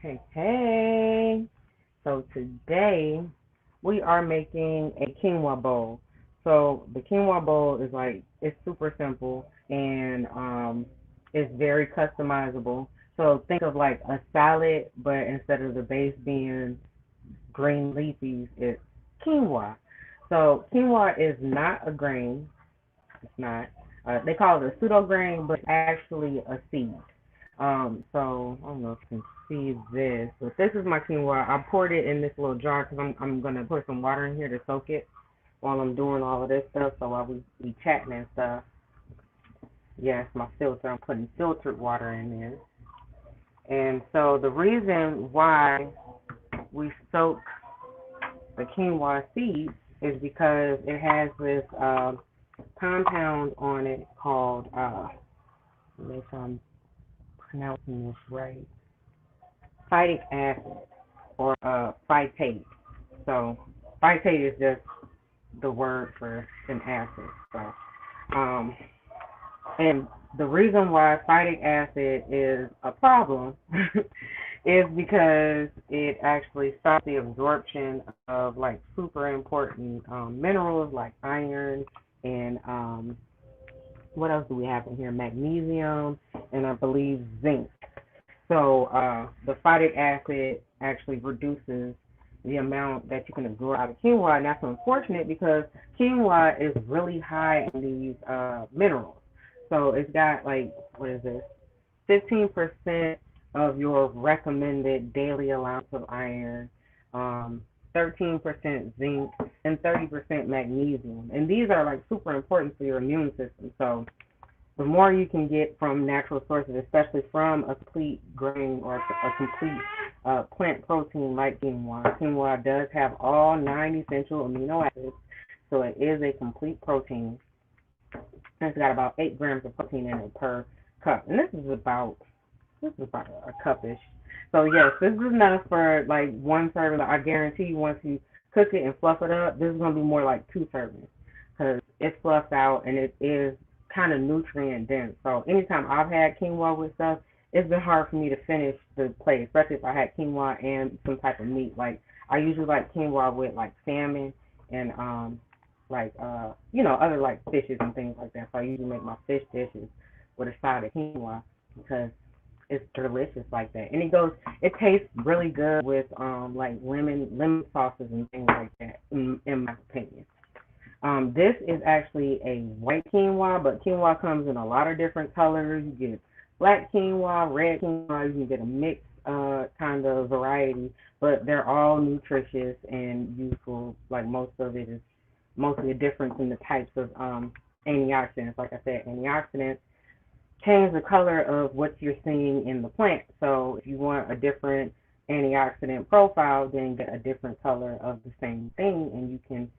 Hey, hey. So today we are making a quinoa bowl. So the quinoa bowl is it's super simple and it's very customizable. So think of like a salad, but instead of the base being green leafies, it's quinoa. So quinoa is not a grain. It's not. They call it a pseudo grain, but it's actually a seed. So I don't know if you can see this, but this is my quinoa. I poured it in this little jar because I'm gonna put some water in here to soak it while I'm doing all of this stuff. So while we chatting and stuff, yes, my filter. I'm putting filtered water in there. And so the reason why we soak the quinoa seeds is because it has this compound on it called if I'm pronouncing this right, phytic acid or phytate. So phytate is just the word for an acid. So um, and the reason why phytic acid is a problem is because it actually stops the absorption of like super important minerals like iron and what else do we have in here? Magnesium and I believe zinc. So the phytic acid actually reduces the amount that you can absorb out of quinoa, and that's unfortunate because quinoa is really high in these minerals. So it's got like what is this? 15% of your recommended daily allowance of iron, 13% zinc, and 30% magnesium. And these are like super important for your immune system. So the more you can get from natural sources, especially from a complete grain or a complete plant protein like quinoa. Quinoa does have all 9 essential amino acids, so it is a complete protein. It's got about 8 grams of protein in it per cup, and this is about a cupish. So yes, this is enough for like one serving. I guarantee you, once you cook it and fluff it up, this is gonna be more like 2 servings because it's fluffed out and it is kind of nutrient dense. So anytime I've had quinoa with stuff, it's been hard for me to finish the plate, especially if I had quinoa and some type of meat. Like I usually like quinoa with like salmon and other like fishes and things like that. So I usually make my fish dishes with a side of quinoa because it's delicious like that. And it tastes really good with like lemon sauces and things like that in my opinion. This is actually a white quinoa, but quinoa comes in a lot of different colors. You get black quinoa, red quinoa, you can get a mixed kind of variety, but they're all nutritious and useful. Like most of it is mostly a difference in the types of antioxidants. Like I said, antioxidants change the color of what you're seeing in the plant. So if you want a different antioxidant profile, then get a different color of the same thing, and you can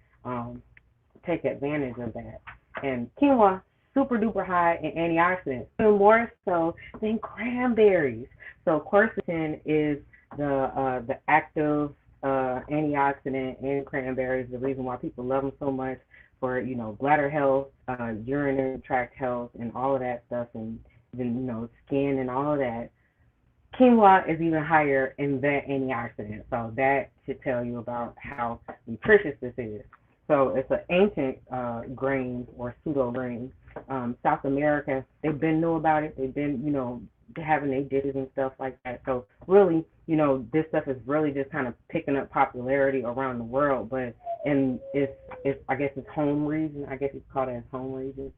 take advantage of that. And quinoa, super duper high in antioxidants, even more so than cranberries. So quercetin is the active antioxidant in cranberries. The reason why people love them so much for bladder health, urinary tract health, and all of that stuff, and even skin and all of that. Quinoa is even higher in that antioxidant, so that should tell you about how nutritious this is. So it's an ancient grain or pseudo grain. South America, they've been knew about it. They've been, having their dishes and stuff like that. So really, this stuff is really just kind of picking up popularity around the world. But and it's I guess it's home region. I guess it's called as home region.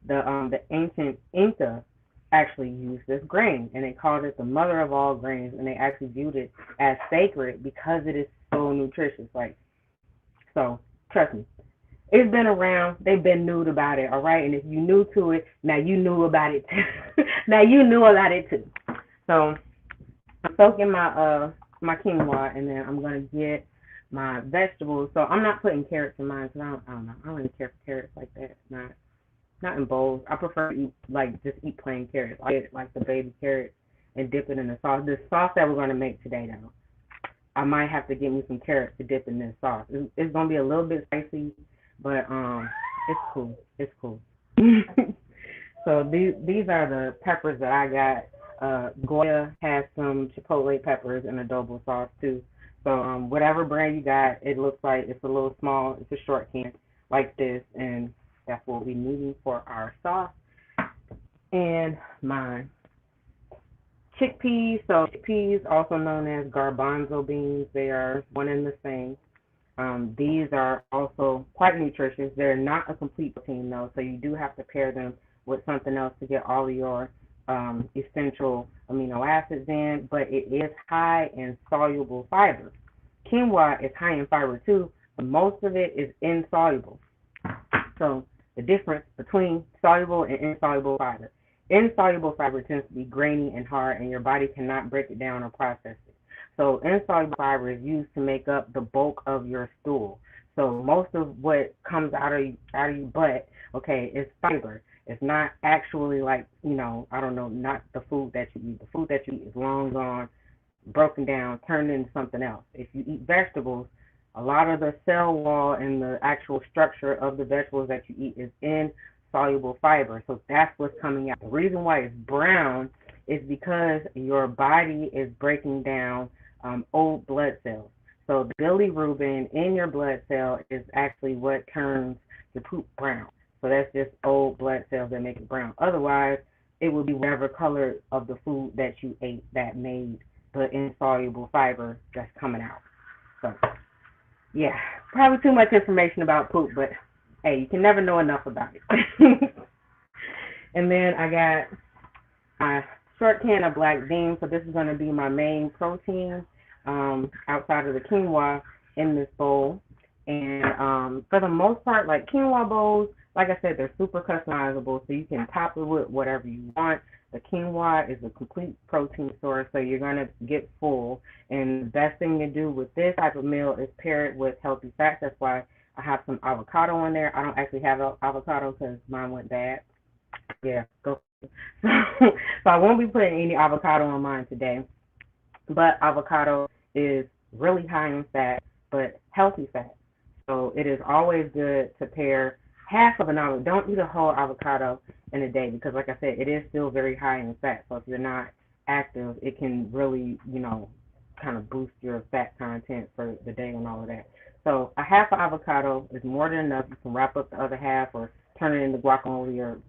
The ancient Inca actually used this grain, and they called it the mother of all grains, and they actually viewed it as sacred because it is so nutritious. Like so, trust me, it's been around. They've been nude about it, all right? And if you new to it, now you knew about it too. Now you knew about it too. So I'm soaking my quinoa, and then I'm gonna get my vegetables. So I'm not putting carrots in mine because I don't know. I don't really care for carrots like that. Not in bowls. I prefer to eat just eat plain carrots. I get like the baby carrots and dip it in the sauce. The sauce that we're gonna make today, though, I might have to get me some carrots to dip in this sauce. It's gonna be a little bit spicy, but it's cool. It's cool. So these are the peppers that I got. Goya has some chipotle peppers and adobo sauce too. So whatever brand you got, it looks like it's a little small. It's a short can like this, and that's what we need for our sauce. And my chickpeas. So chickpeas, also known as garbanzo beans, they are one and the same. These are also quite nutritious. They're not a complete protein though, so you do have to pair them with something else to get all of your essential amino acids in, but it is high in soluble fiber. Quinoa is high in fiber too, but most of it is insoluble. So the difference between soluble and insoluble fiber. Insoluble fiber tends to be grainy and hard, and your body cannot break it down or process it. So insoluble fiber is used to make up the bulk of your stool. So most of what comes out of your butt, okay, is fiber. It's not actually like, I don't know, not the food that you eat. The food that you eat is long gone, broken down, turned into something else. If you eat vegetables, a lot of the cell wall and the actual structure of the vegetables that you eat is in soluble fiber. So that's what's coming out. The reason why it's brown is because your body is breaking down old blood cells. So the bilirubin in your blood cell is actually what turns your poop brown. So that's just old blood cells that make it brown. Otherwise, it would be whatever color of the food that you ate that made the insoluble fiber that's coming out. So, yeah, probably too much information about poop, but hey, you can never know enough about it. And then I got my short can of black beans. So this is going to be my main protein outside of the quinoa in this bowl. And for the most part, like quinoa bowls, like I said, they're super customizable, so you can top it with whatever you want. The quinoa is a complete protein source, so you're going to get full. And the best thing to do with this type of meal is pair it with healthy fats. That's why I have some avocado in there. I don't actually have avocado because mine went bad. Yeah, go. So I won't be putting any avocado on mine today. But avocado is really high in fat, but healthy fat. So it is always good to pair half of an avocado. Don't eat a whole avocado in a day because, like I said, it is still very high in fat. So if you're not active, it can really, kind of boost your fat content for the day and all of that. So a half of avocado is more than enough. You can wrap up the other half or turn it into guacamole or,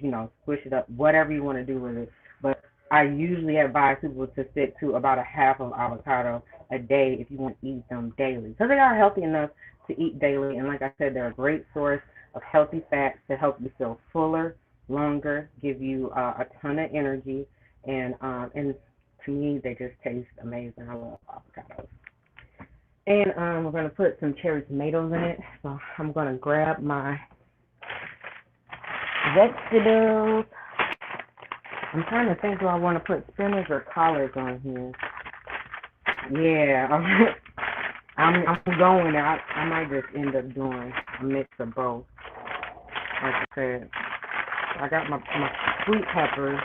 squish it up, whatever you want to do with it. But I usually advise people to stick to about a half of avocado a day if you want to eat them daily. Because they are healthy enough to eat daily. And like I said, they're a great source of healthy fats to help you feel fuller, longer, give you a ton of energy. And to me, they just taste amazing. I love avocados. And we're going to put some cherry tomatoes in it. So I'm going to grab my vegetables. I'm trying to think, do I want to put spinach or collards on here? Yeah, I'm going. I might just end up doing a mix of both. Like I said, I got my sweet peppers.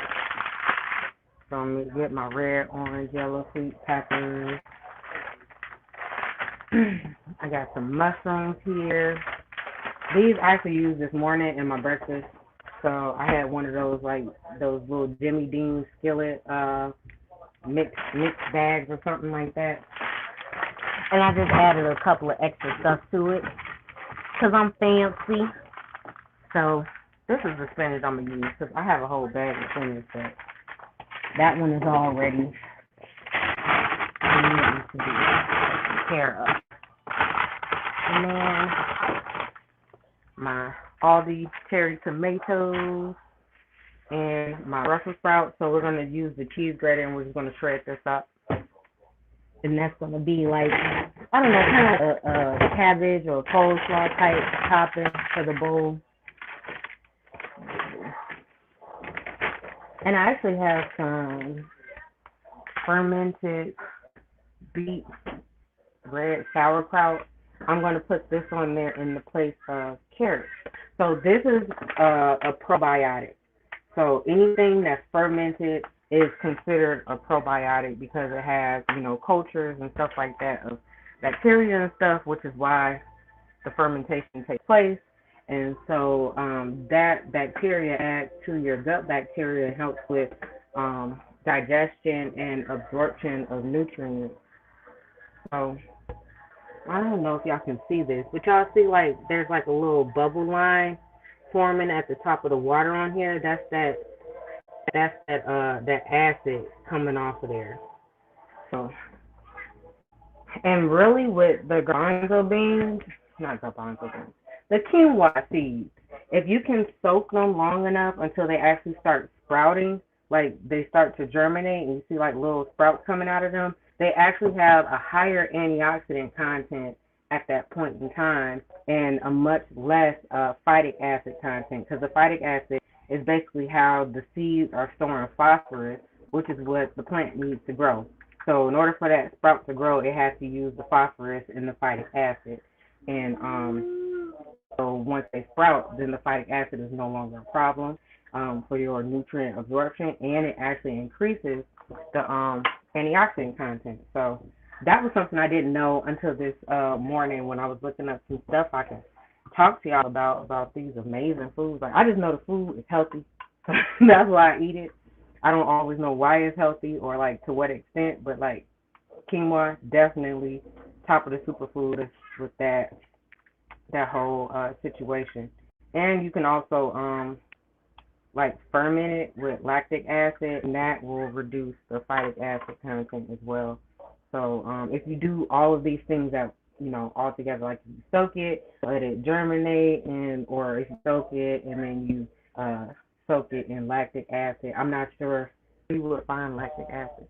So I'm going to get my red, orange, yellow sweet peppers. I got some mushrooms here. These I actually used this morning in my breakfast. So I had one of those, like, those little Jimmy Dean skillet mixed bags or something like that. And I just added a couple of extra stuff to it because I'm fancy. So this is the spinach I'm going to use because I have a whole bag of spinach, but that one is already needing to be care of. And then my Aldi cherry tomatoes and my Brussels sprouts. So we're going to use the cheese grater and we're just going to shred this up. And that's going to be like, I don't know, kind of a cabbage or coleslaw type topping for the bowl. And I actually have some fermented beet red sauerkraut. I'm going to put this on there in the place of carrots. So this is a probiotic. So anything that's fermented is considered a probiotic because it has, cultures and stuff like that of bacteria and stuff, which is why the fermentation takes place. And so that bacteria adds to your gut bacteria and helps with digestion and absorption of nutrients. So I don't know if y'all can see this, but y'all see like there's like a little bubble line forming at the top of the water on here. That acid coming off of there. So, and really with the garbanzo beans, not garbanzo beans, the quinoa seeds, if you can soak them long enough until they actually start sprouting, like they start to germinate and you see like little sprouts coming out of them, they actually have a higher antioxidant content at that point in time and a much less phytic acid content, because the phytic acid is basically how the seeds are storing phosphorus, which is what the plant needs to grow. So in order for that sprout to grow, it has to use the phosphorus and the phytic acid. And so once they sprout, then the phytic acid is no longer a problem for your nutrient absorption, and it actually increases the antioxidant content. So that was something I didn't know until this morning when I was looking up some stuff I can talk to y'all about these amazing foods. Like, I just know the food is healthy. That's why I eat it. I don't always know why it's healthy or like to what extent, but like quinoa definitely top of the superfood with that whole situation. And you can also like ferment it with lactic acid, and that will reduce the phytic acid content as well. So if you do all of these things that all together, like you soak it, let it germinate, or if you soak it and then you soak it in lactic acid. I'm not sure you would find lactic acid,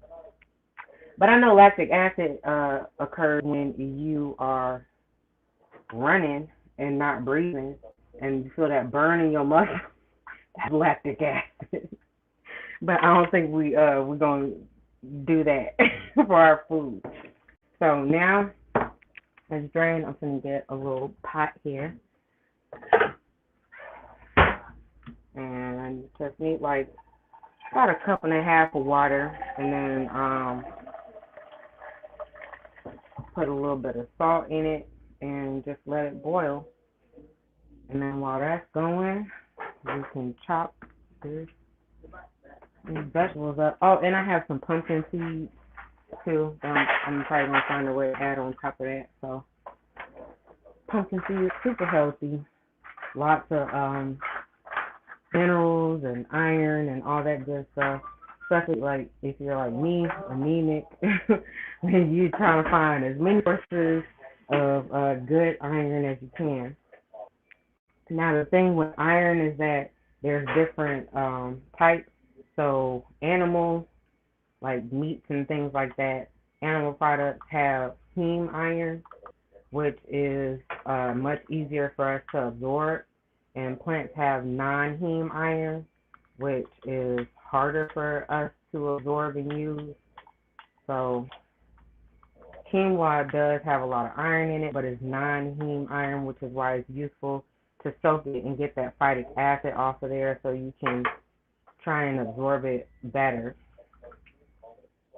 but I know lactic acid occurs when you are running and not breathing, and you feel that burn in your muscle. That's lactic acid. But I don't think we're gonna do that for our food. So now, as drained, I'm gonna get a little pot here, and I just need like about a cup and a half of water, and then put a little bit of salt in it, and just let it boil. And then while that's going, we can chop these vegetables up. Oh, and I have some pumpkin seeds too. I'm probably gonna find a way to add on top of that. So pumpkin seeds, super healthy. Lots of minerals and iron and all that good stuff. Especially like if you're like me, anemic, then you're trying to find as many sources of good iron as you can. Now the thing with iron is that there's different types. So animals, like meats and things like that, animal products have heme iron, which is much easier for us to absorb, and plants have non-heme iron, which is harder for us to absorb and use. So quinoa does have a lot of iron in it, but it's non-heme iron, which is why it's useful to soak it and get that phytic acid off of there so you can try and absorb it better.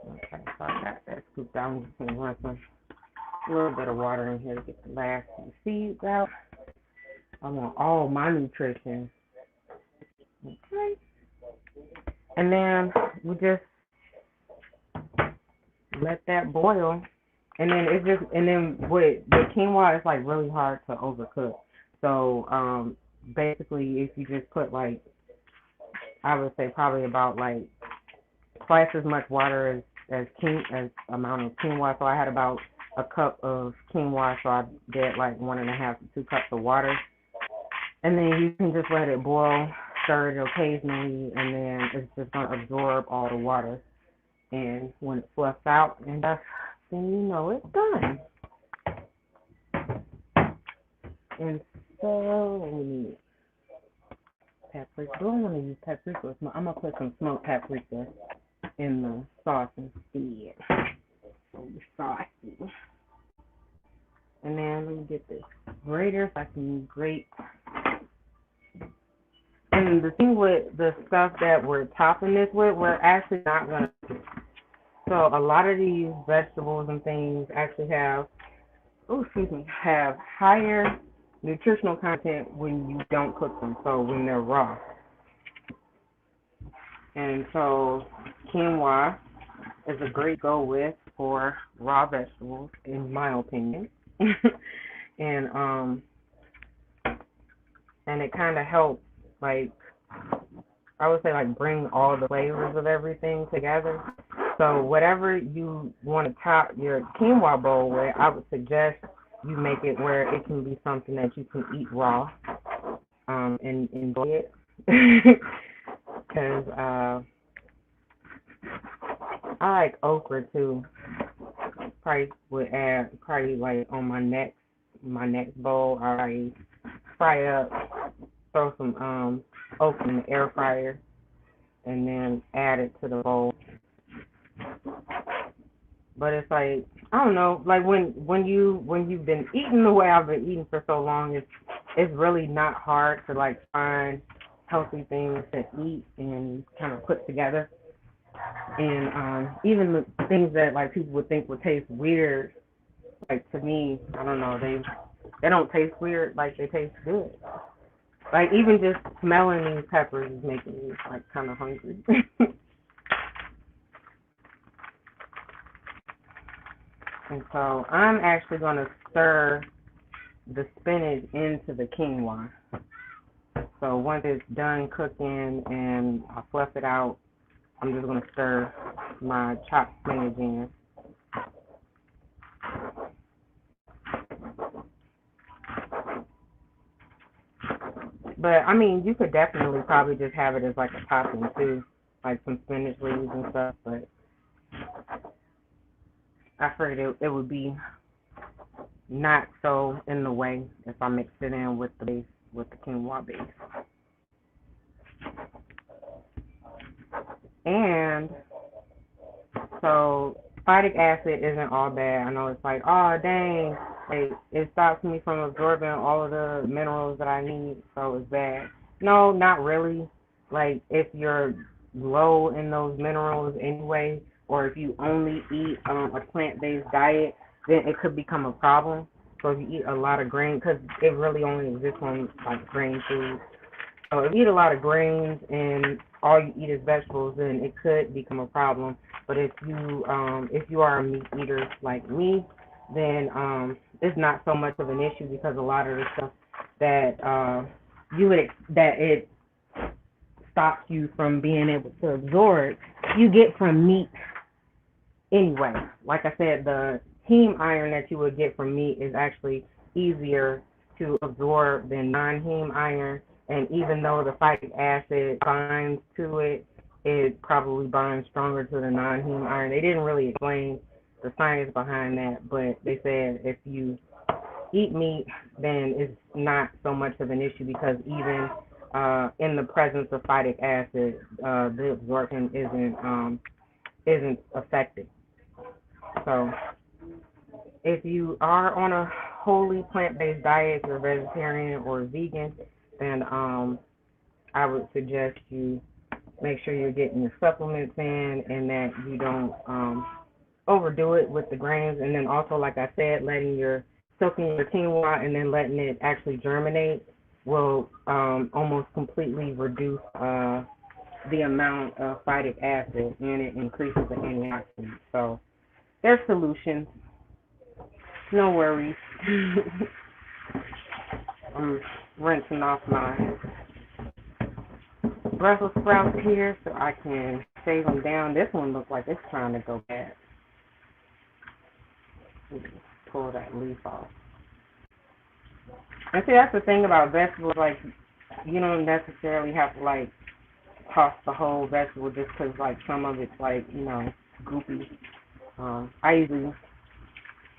Okay, so I got that scooped out. I'm just going to run a little bit of water in here to get the last few seeds out. I want all my nutrition. Okay. And then we just let that boil. And then with the quinoa, it's like really hard to overcook. So basically, if you just put like, I would say probably about like twice as much water as amount of quinoa. So I had about a cup of quinoa, so I did like 1.5 to 2 cups of water. And then you can just let it boil, stir it occasionally, and then it's just gonna absorb all the water. And when it fluffs out and then you know it's done. And so we need paprika. I don't want to use paprika. I'm gonna put some smoked paprika in the sauce instead. So it's saucy. And then let me get this grater so I can grate. And the thing with the stuff that we're topping this with, we're actually not gonna. So a lot of these vegetables and things actually have higher nutritional content when you don't cook them, so when they're raw. And so quinoa is a great go with for raw vegetables, in my opinion. and and it kind of helps, like, I would say, like, bring all the flavors of everything together. So whatever you want to top your quinoa bowl with, I would suggest you make it where it can be something that you can eat raw, and enjoy it. Because I like okra too. Probably would add, probably like on my next bowl, I fry up, throw some okra in the air fryer, and then add it to the bowl. But it's like, I don't know, like when you've been eating the way I've been eating for so long, it's really not hard to like find healthy things to eat and kind of put together. And even the things that like people would think would taste weird, like to me, I don't know, they don't taste weird, like they taste good. Like even just smelling these peppers is making me like kind of hungry. And so I'm actually going to stir the spinach into the quinoa. So once it's done cooking and I fluff it out, I'm just going to stir my chopped spinach in. But I mean, you could definitely probably just have it as like a topping too, like some spinach leaves and stuff. But I figured it would be not so in the way if I mix it in with the base, with the quinoa base. And so phytic acid isn't all bad. I know it's like, oh dang, it stops me from absorbing all of the minerals that I need, so it's bad. No, not really. Like if you're low in those minerals anyway, or if you only eat a plant-based diet, then it could become a problem. So if you eat a lot of grain, because it really only exists on like grain food. So if you eat a lot of grains and all you eat is vegetables, then it could become a problem. But if you are a meat eater like me, then it's not so much of an issue because a lot of the stuff that that it stops you from being able to absorb, you get from meat anyway. Like I said, the heme iron that you would get from meat is actually easier to absorb than non-heme iron. And even though the phytic acid binds to it, it probably binds stronger to the non-heme iron. They didn't really explain the science behind that, but they said if you eat meat, then it's not so much of an issue because even in the presence of phytic acid, the absorption isn't affected. So if you are on a wholly plant-based diet, you're vegetarian or vegan, then I would suggest you make sure you're getting your supplements in and that you don't overdo it with the grains. And then also, like I said, soaking your quinoa and then letting it actually germinate will almost completely reduce the amount of phytic acid, and it increases the antioxidants. So there's solutions. No worries. I'm rinsing off my Brussels sprouts here so I can shave them down. This one looks like it's trying to go bad. Pull that leaf off. And see, that's the thing about vegetables. Like, you don't necessarily have to like toss the whole vegetable just because like some of it's like goopy. I usually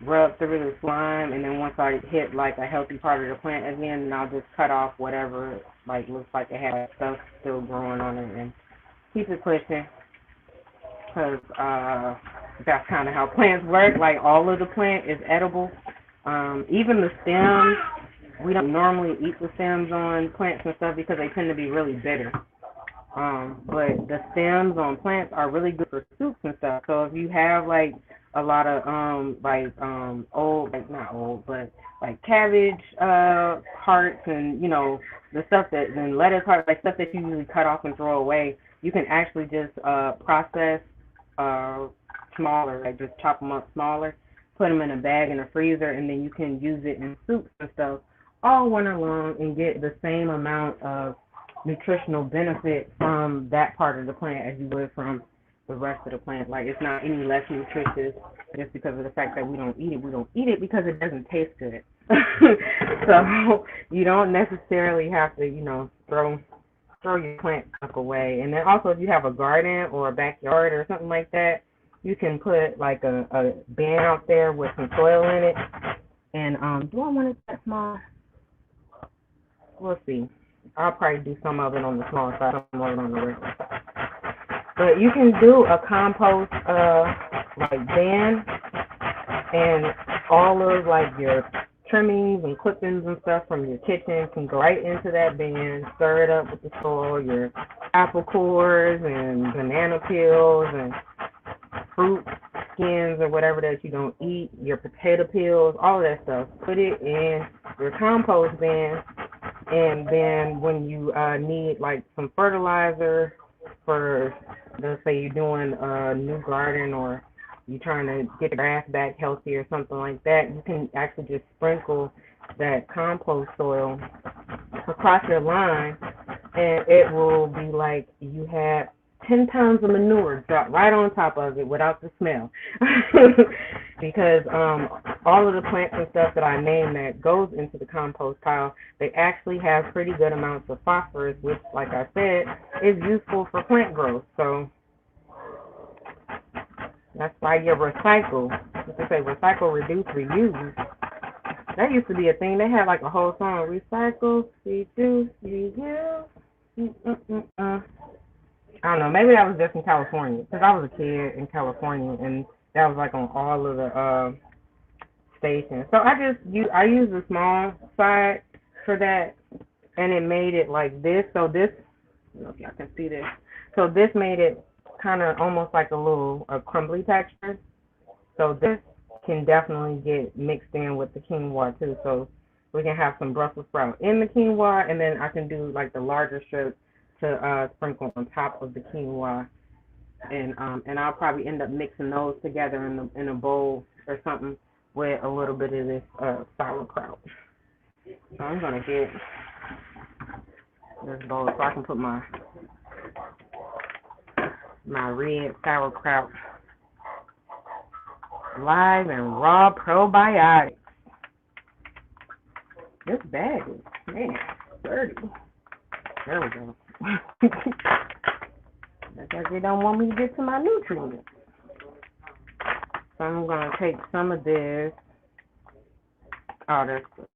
rub through the slime, and then once I hit like a healthy part of the plant again, then I'll just cut off whatever like looks like it has stuff still growing on it and keep it pushing. Because that's kind of how plants work. Like all of the plant is edible. Even the stems, we don't normally eat the stems on plants and stuff because they tend to be really bitter. But the stems on plants are really good for soups and stuff. So if you have like a lot of old, like not old, but like cabbage hearts and the stuff that then lettuce hearts, like stuff that you usually cut off and throw away, you can actually just process smaller, like just chop them up smaller, put them in a bag in a freezer, and then you can use it in soups and stuff all winter long and get the same amount of nutritional benefit from that part of the plant as you would from the rest of the plant. Like, it's not any less nutritious just because of the fact that we don't eat it. We don't eat it because it doesn't taste good. So you don't necessarily have to, throw your plant stuff away. And then also, if you have a garden or a backyard or something like that, you can put like a bin out there with some soil in it. And do I want it that small? We'll see. I'll probably do some of it on the small side, some of it on the regular side. But you can do a compost like bin, and all of like your trimmings and clippings and stuff from your kitchen can go right into that bin, stir it up with the soil, your apple cores and banana peels and fruit skins or whatever that you don't eat, your potato peels, all of that stuff. Put it in your compost bin, and then when you need like some fertilizer for, let's say you're doing a new garden or you're trying to get the grass back healthy or something like that, you can actually just sprinkle that compost soil across your line, and it will be like you had 10 pounds of manure dropped right on top of it without the smell. Because all of the plants and stuff that I named that goes into the compost pile, they actually have pretty good amounts of phosphorus, which, like I said, is useful for plant growth. So that's why you recycle. What they say, recycle, reduce, reuse. That used to be a thing. They had like a whole song, recycle, reduce, reuse. I don't know, maybe that was just in California, because I was a kid in California, and that was like on all of the stations. So I used the small side for that, and it made it like this. So this, I don't know if y'all can see this. So this made it kind of almost like a crumbly texture. So this can definitely get mixed in with the quinoa too. So we can have some Brussels sprout in the quinoa, and then I can do like the larger strips to sprinkle on top of the quinoa, and I'll probably end up mixing those together in a bowl or something with a little bit of this sauerkraut. So I'm gonna get this bowl so I can put my red sauerkraut, live and raw probiotics. This bag is, man, dirty. There we go. Looks like they don't want me to get to my nutrients. So I'm going to take some of this. Oh, that's good.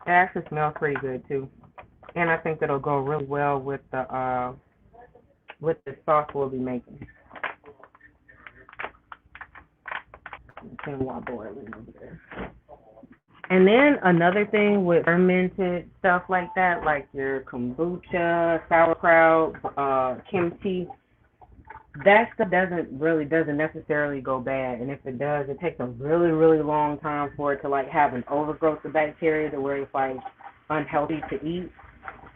It actually smells pretty good too. And I think it'll go really well with the sauce we'll be making. Quinoa boiling over there. And then another thing with fermented stuff like that, like your kombucha, sauerkraut, kimchi, that stuff doesn't necessarily go bad. And if it does, it takes a really, really long time for it to like have an overgrowth of bacteria to where it's like unhealthy to eat.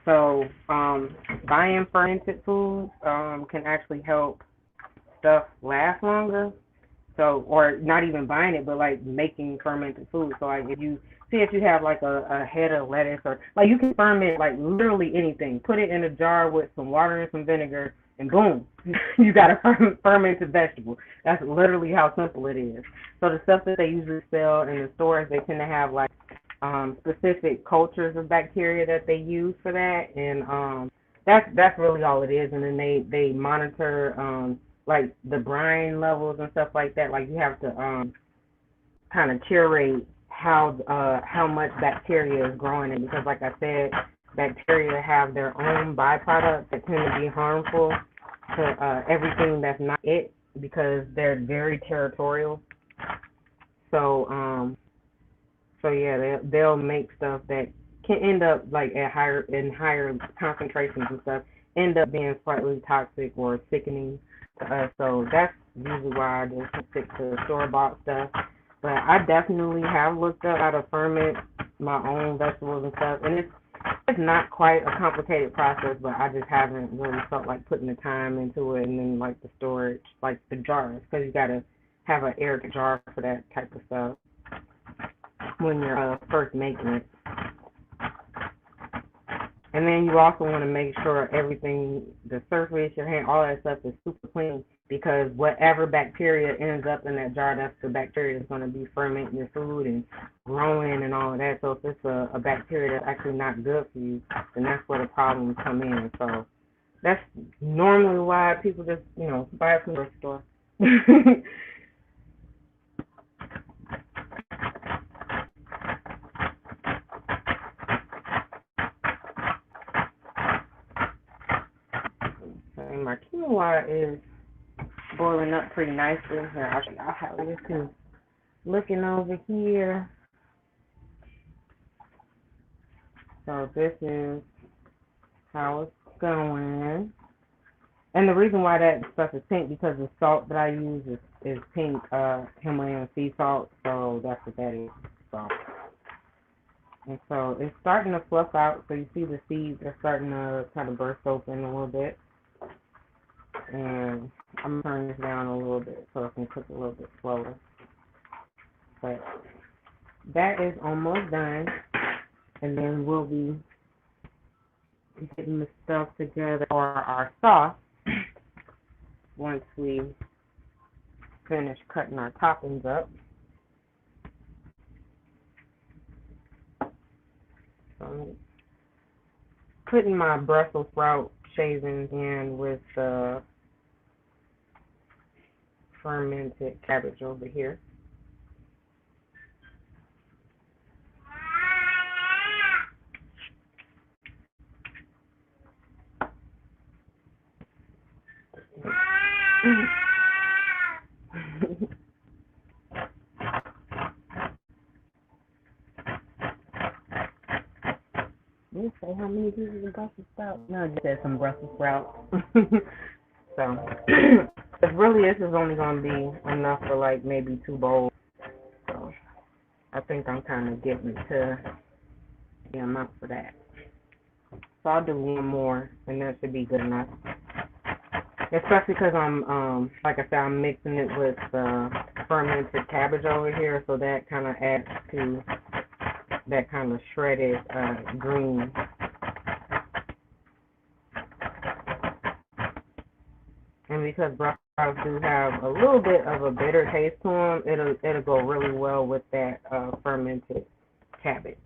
So buying fermented foods can actually help stuff last longer. So, or not even buying it, but like making fermented food. So like if you have like a head of lettuce, or like you can ferment like literally anything. Put it in a jar with some water and some vinegar, and boom, you got a fermented vegetable. That's literally how simple it is. So the stuff that they usually sell in the stores, they tend to have like specific cultures of bacteria that they use for that, and that's really all it is. And then they monitor like the brine levels and stuff like that. Like you have to kind of curate how much bacteria is growing in, because like I said, bacteria have their own byproducts that tend to be harmful to everything that's not it, because they're very territorial. So yeah, they'll make stuff that can end up like in higher concentrations and stuff, end up being slightly toxic or sickening. So that's usually why I just stick to store-bought stuff. But I definitely have looked up how to ferment my own vegetables and stuff, and It's not quite a complicated process, but I just haven't really felt like putting the time into it, and then like the storage, like the jars, because you gotta have an air jar for that type of stuff when you're first making it. And then you also want to make sure everything, the surface, your hand, all that stuff is super clean, because whatever bacteria ends up in that jar, that's the bacteria that's going to be fermenting your food and growing and all of that. So if it's a bacteria that's actually not good for you, then that's where the problems come in. So that's normally why people just, buy it from the store. Okay, my quinoa is boiling up pretty nicely. Here, I'll show y'all how this is looking over here. So this is how it's going. And the reason why that stuff is pink, because the salt that I use is pink Himalayan sea salt, so that's what that is. So, and so it's starting to fluff out, so you see the seeds are starting to kind of burst open a little bit. And I'm turning this down a little bit so it can cook a little bit slower. But that is almost done. And then we'll be getting the stuff together for our sauce once we finish cutting our toppings up. So I'm putting my Brussels sprout shavings in with the fermented cabbage over here. You say how many pieces of Brussels sprouts? No, I just said some Brussels sprouts. So, because really this is only going to be enough for like maybe 2 bowls. So, I think I'm kind of getting to the amount for that. So I'll do one more, and that should be good enough. Especially because I'm, like I said, I'm mixing it with fermented cabbage over here, so that kind of adds to that kind of shredded green. And because Brussels sprouts do have a little bit of a bitter taste to them, it'll go really well with that fermented cabbage.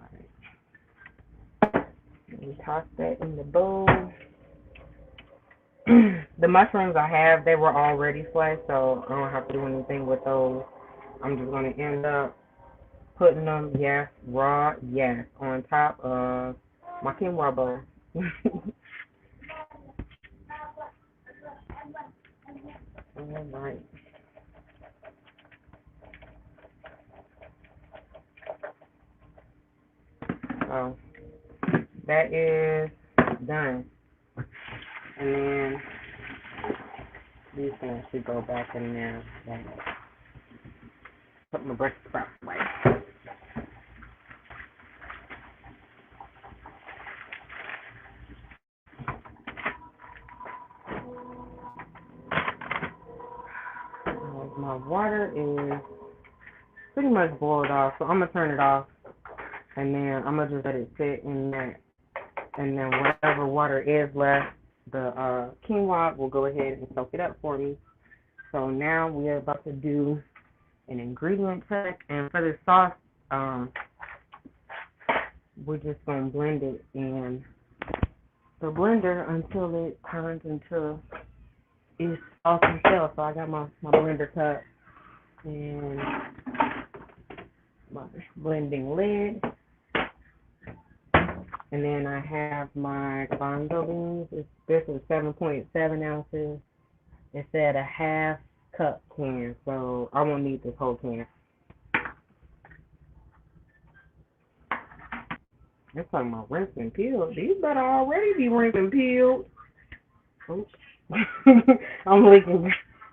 All right. Let me toss that in the bowl. The mushrooms I have, they were already sliced, so I don't have to do anything with those. I'm just going to end up putting them, yes, raw, yes, on top of my quinoa bowl. All right. So that is done. And then these things should go back in there. And put my Brussels sprouts away. My water is pretty much boiled off, so I'm going to turn it off, and then I'm going to just let it sit in that, and then whatever water is left, the quinoa will go ahead and soak it up for me. So now we're about to do an ingredient check, and for this sauce, we're just going to blend it in the blender until it turns into it's sauce itself. So I got my blender cup and my blending lid, and then I have my bonzo beans. This is 7.7 ounces. It said a half cup can, so I won't need this whole can. It's talking about rinse and peel. These better already be rinsed and peeled. Oops. I'm leaking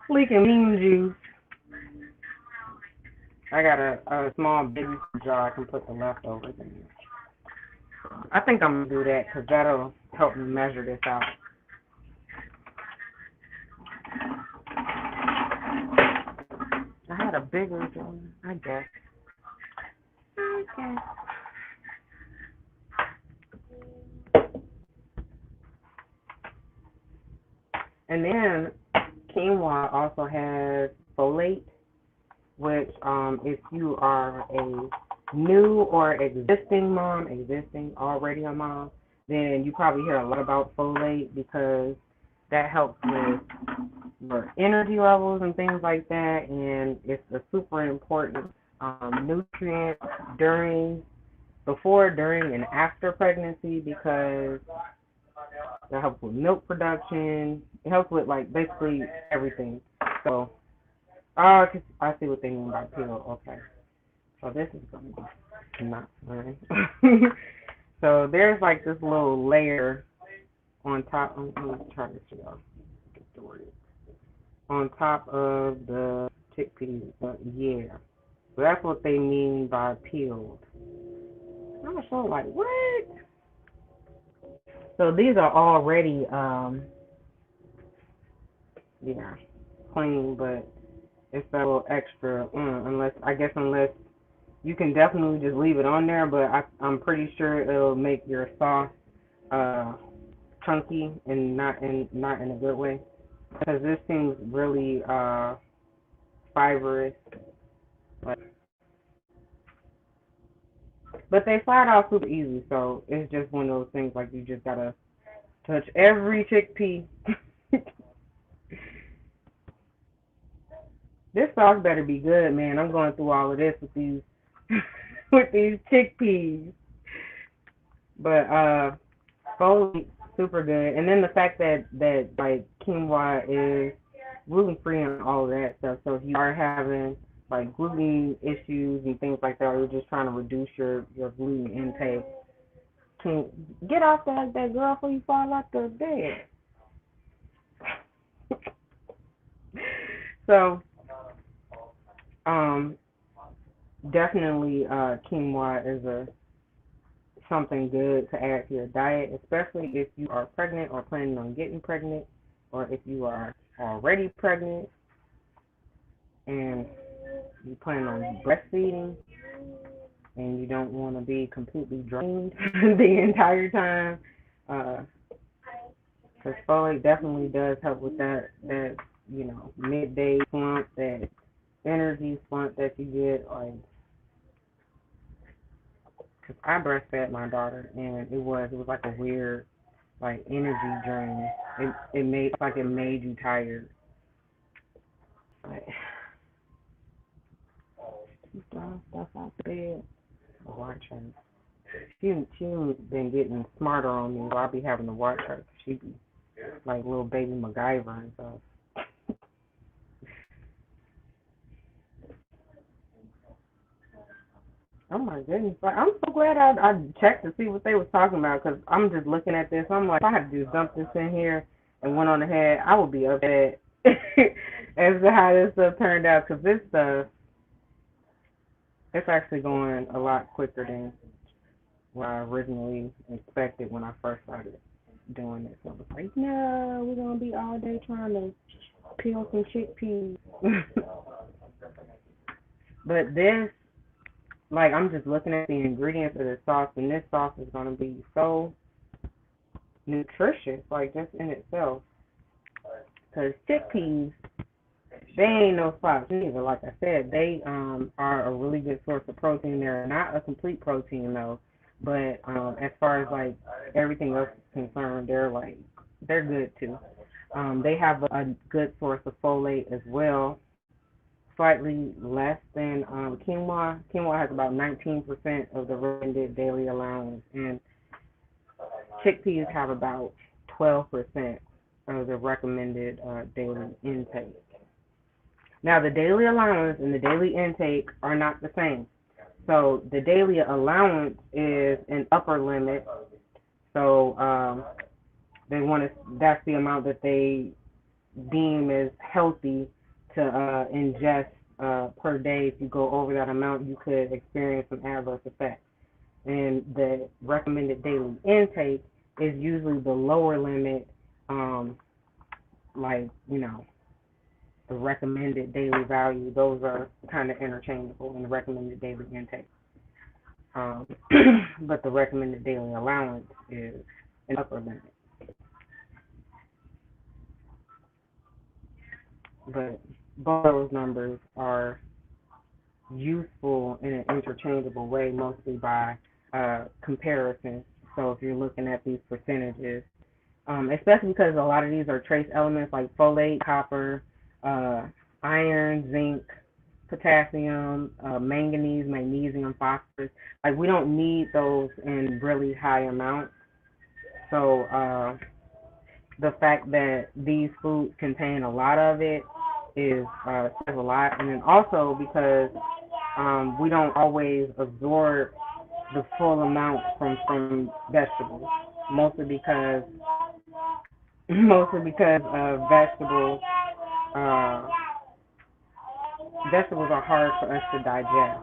bean juice. I got a small baby jar I can put the leftovers in. I think I'm gonna do that because that'll help me measure this out. I had a bigger one, I guess. Okay. And then quinoa also has folate, which if you are a new or existing already a mom, then you probably hear a lot about folate because that helps with your energy levels and things like that, and it's a super important nutrient before, during, and after pregnancy because it helps with milk production. It helps with like basically everything. So, I see what they mean by pill. Okay, so this is gonna be not fun. So there's like this little layer on top. Let me try this, y'all. Get the word. On top of the chickpeas, but yeah. So that's what they mean by peeled. I'm so like, what? So these are already, yeah, clean, but it's a little extra, unless you can definitely just leave it on there, but I'm pretty sure it'll make your sauce, chunky and not in a good way. Because this seems really, fibrous, but they slide out super easy, so it's just one of those things like you just gotta touch every chickpea. This sauce better be good, man. I'm going through all of this with these with these chickpeas. But folate super good, and then the fact that like quinoa is gluten free and all of that stuff. So if you are having like gluten issues and things like that, or you're just trying to reduce your gluten intake, can get off that girl before you fall off the bed. So um definitely quinoa is a something good to add to your diet, especially if you are pregnant or planning on getting pregnant, or if you are already pregnant and you plan on breastfeeding and you don't want to be completely drained the entire time. Because folate definitely does help with that midday slump, that energy slump that you get. Like, cause I breastfed my daughter, and it was like a weird like energy drain. It made you tired. Like, stuff out the bed. Watching. She been getting smarter on me, so I'll be having to watch her. She be like little baby MacGyver and stuff. Oh my goodness! Like, I'm so glad I checked to see what they was talking about because I'm just looking at this. I'm like, if I had to just dump this in here and went on ahead, I would be upset as to how this stuff turned out because this stuff it's actually going a lot quicker than what I originally expected when I first started doing this. So I was like, no, we're gonna be all day trying to peel some chickpeas. But this, like, I'm just looking at the ingredients of this sauce, and this sauce is gonna be so nutritious, like just in itself. Cause chickpeas, they ain't no slouch either. Like I said, they are a really good source of protein. They're not a complete protein though, but as far as like everything else is concerned, they're good too. They have a good source of folate as well, slightly less than quinoa. Quinoa has about 19% of the recommended daily allowance, and chickpeas have about 12% of the recommended daily intake. Now, the daily allowance and the daily intake are not the same. So the daily allowance is an upper limit. So that's the amount that they deem as healthy to ingest per day. If you go over that amount, you could experience some adverse effects. and the recommended daily intake is usually the lower limit, like, the recommended daily value. Those are kind of interchangeable in the recommended daily intake. But the recommended daily allowance is an upper limit. But both those numbers are useful in an interchangeable way, mostly by comparison. So if you're looking at these percentages, especially because a lot of these are trace elements like folate, copper, iron, zinc, potassium, manganese, magnesium, phosphorus. Like, we don't need those in really high amounts. So the fact that these foods contain a lot of it is says a lot. And then also because we don't always absorb the full amount from vegetables, mostly because vegetables are hard for us to digest.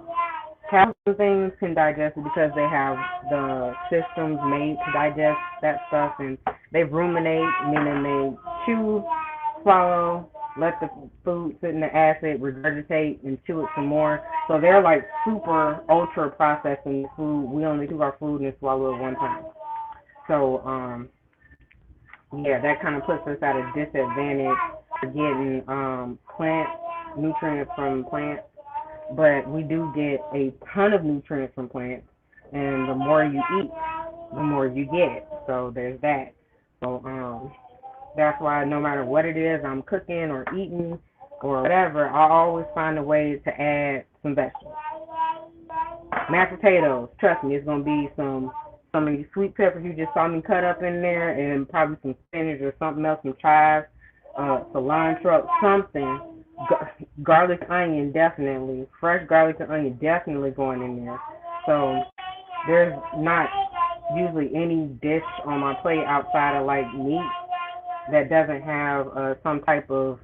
Calcium things can digest it because they have the systems made to digest that stuff, and they ruminate, meaning they chew, swallow, let the food sit in the acid, regurgitate, and chew it some more. So they're like super ultra processing the food. We only chew our food and swallow it one time. So yeah, that kind of puts us at a disadvantage for getting plant nutrients from plants. But we do get a ton of nutrients from plants, and the more you eat, the more you get. So there's that. So that's why no matter what it is I'm cooking or eating or whatever, I always find a way to add some vegetables. Mashed potatoes, trust me, it's gonna be some of these sweet peppers you just saw me cut up in there, and probably some spinach or something else, some chives, cilantro, something. Garlic, onion, definitely. Fresh garlic and onion definitely going in there. So there's not usually any dish on my plate outside of like meat that doesn't have some type of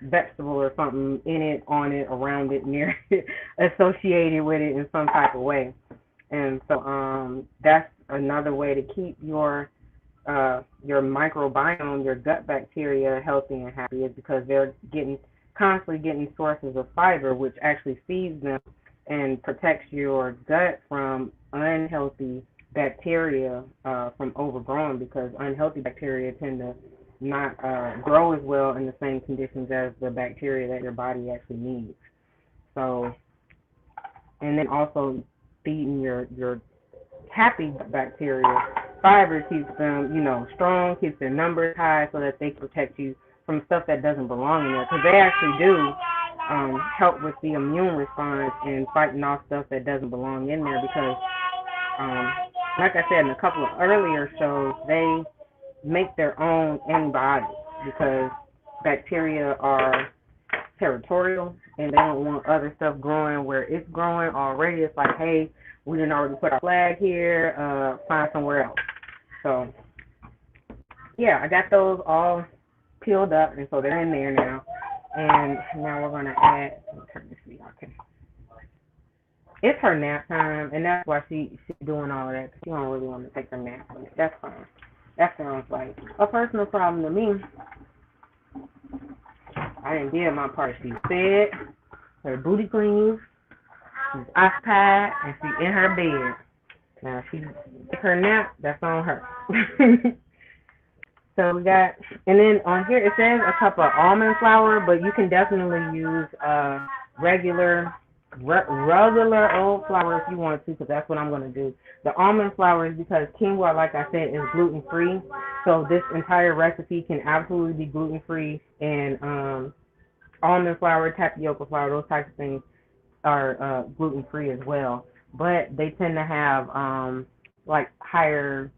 vegetable or something in it, on it, around it, near it, associated with it in some type of way. And so that's another way to keep your microbiome, your gut bacteria healthy and happy, is because they're constantly getting sources of fiber, which actually feeds them and protects your gut from unhealthy bacteria from overgrowing, because unhealthy bacteria tend to not grow as well in the same conditions as the bacteria that your body actually needs. So, and then also feeding your happy bacteria fiber keeps them, strong, keeps their numbers high, so that they can protect you from stuff that doesn't belong in there, because they actually do help with the immune response and fighting off stuff that doesn't belong in there, because like I said in a couple of earlier shows, they make their own antibiotics because bacteria are territorial and they don't want other stuff growing where it's growing already. It's like, hey, we didn't already put our flag here, find somewhere else. So yeah, I got those all peeled up, and so they're in there now. And now we're gonna add. Let me turn this so y'all can. It's her nap time, and that's why she's doing all of that, because she don't really want to take her nap. But that's fine. That sounds like a personal problem to me. I didn't do my part. She's fed, her booty clean, she's occupied, and she's in her bed. Now she took her nap. That's on her. So we got, and then on here it says a cup of almond flour, but you can definitely use regular old flour if you want to, because that's what I'm going to do. The almond flour is because quinoa, like I said, is gluten-free. So this entire recipe can absolutely be gluten-free, and almond flour, tapioca flour, those types of things are gluten-free as well. But they tend to have like higher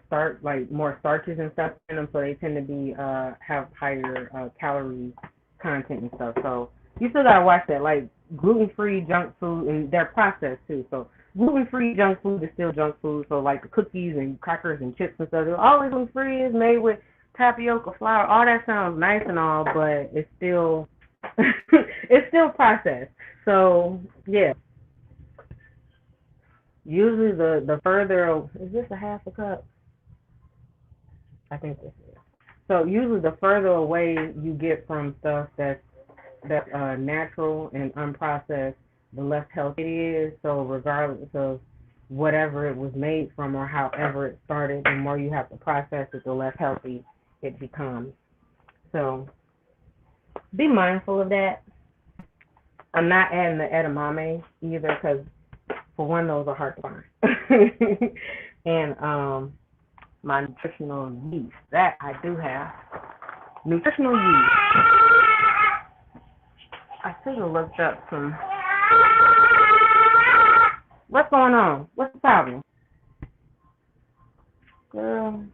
starch, like more starches and stuff in them, so they tend to be have higher calorie content and stuff. So you still gotta watch that, like gluten-free junk food, and they're processed too. So gluten-free junk food is still junk food. So like the cookies and crackers and chips and stuff, they're always gluten-free, is made with tapioca flour. All that sounds nice and all, but it's still it's still processed. So yeah. Usually the further, is this a half a cup? I think this is. So usually the further away you get from stuff that's natural and unprocessed, the less healthy it is. So regardless of whatever it was made from or however it started, the more you have to process it, the less healthy it becomes. So be mindful of that. I'm not adding the edamame either because, for one, those are hard to find. And my nutritional yeast, that I do have. Nutritional yeast. I should have looked up some. What's going on? What's the problem? Girl.